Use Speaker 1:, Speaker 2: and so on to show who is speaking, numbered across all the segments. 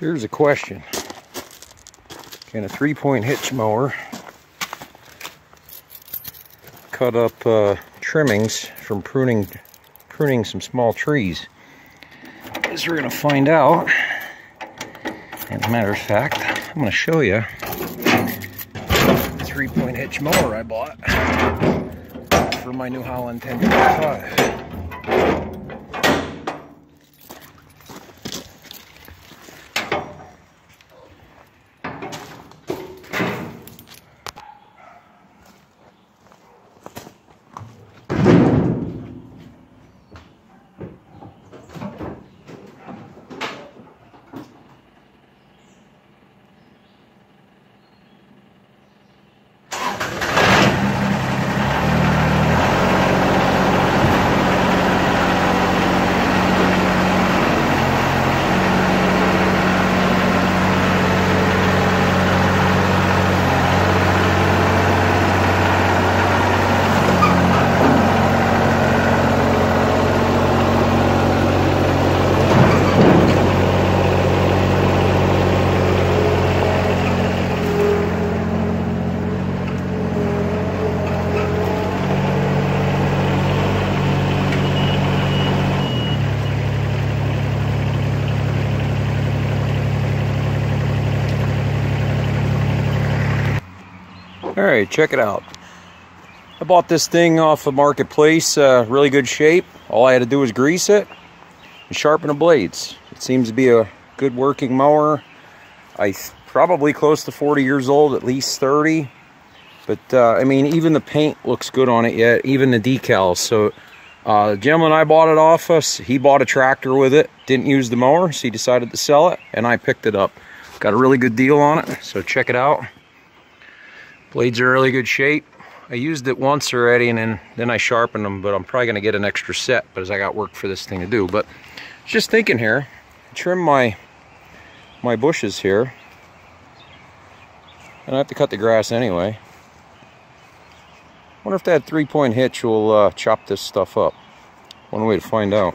Speaker 1: Here's a question. Can a 3-point hitch mower cut up trimmings from pruning some small trees? As we're going to find out. As a matter of fact, I'm going to show you the 3-point hitch mower I bought for my new Holland 1025. Alright, check it out. I bought this thing off the marketplace, really good shape. All I had to do was grease it and sharpen the blades. It seems to be a good working mower. Probably close to 40 years old, at least 30. But I mean, even the paint looks good on it yet, even the decals. So the gentleman I bought it off us, he bought a tractor with it, didn't use the mower, so he decided to sell it, and I picked it up. Got a really good deal on it, so check it out. Blades are in really good shape. I used it once already and then I sharpened them, but I'm probably going to get an extra set because I got work for this thing to do. But just thinking here, trim my bushes here. And I have to cut the grass anyway. Wonder if that 3-point hitch will chop this stuff up. One way to find out.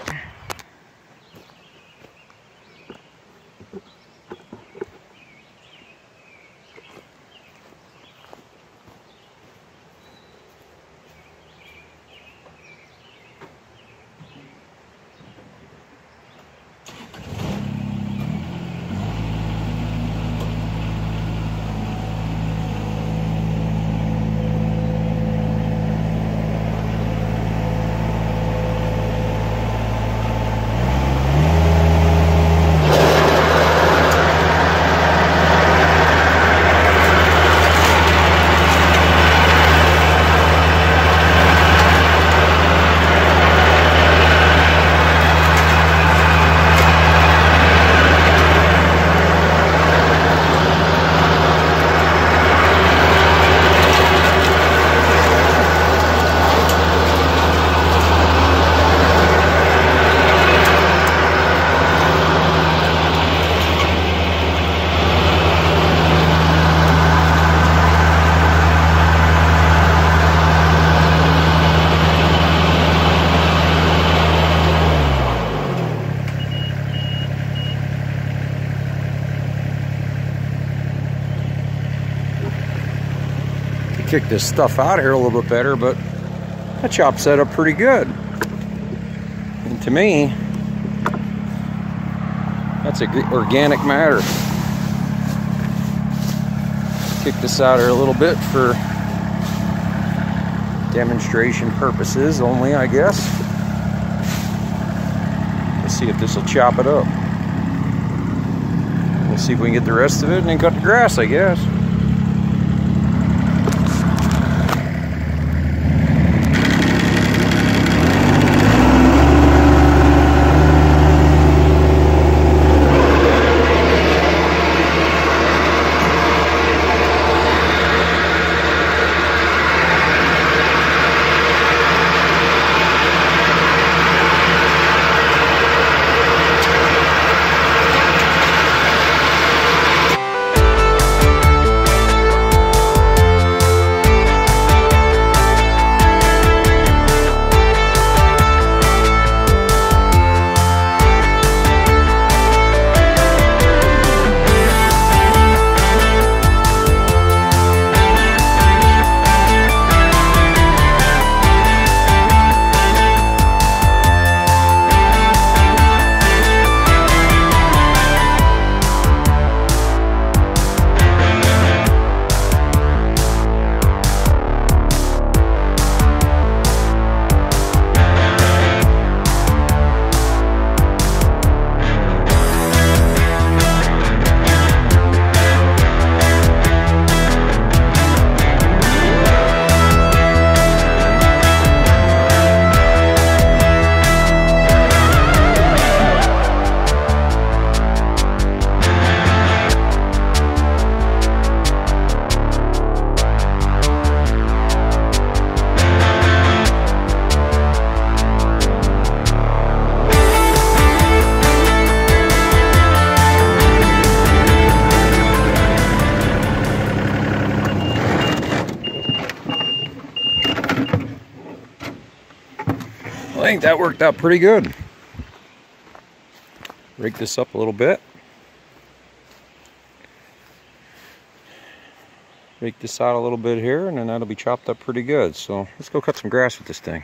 Speaker 1: Kick this stuff out of here a little bit better, but that chops that up pretty good. And to me, that's organic matter. Kick this out of here a little bit for demonstration purposes only, I guess. Let's see if this will chop it up. We'll see if we can get the rest of it and then cut the grass, I guess. I think that worked out pretty good. Rig this up a little bit. Rake this out a little bit here, and then that'll be chopped up pretty good. So let's go cut some grass with this thing.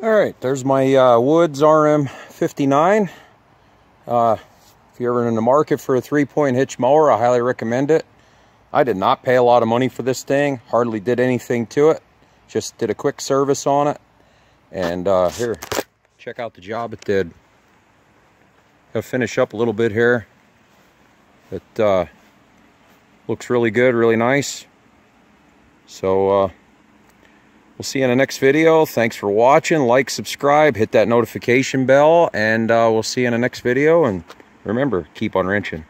Speaker 1: Alright, there's my Woods RM59. If you're ever in the market for a 3-point hitch mower, I highly recommend it. I did not pay a lot of money for this thing, hardly did anything to it. Just did a quick service on it. And here, check out the job it did. Gotta finish up a little bit here. It looks really good, really nice. So we'll see you in the next video. Thanks for watching. Like, subscribe, hit that notification bell, and we'll see you in the next video. And remember, keep on wrenching.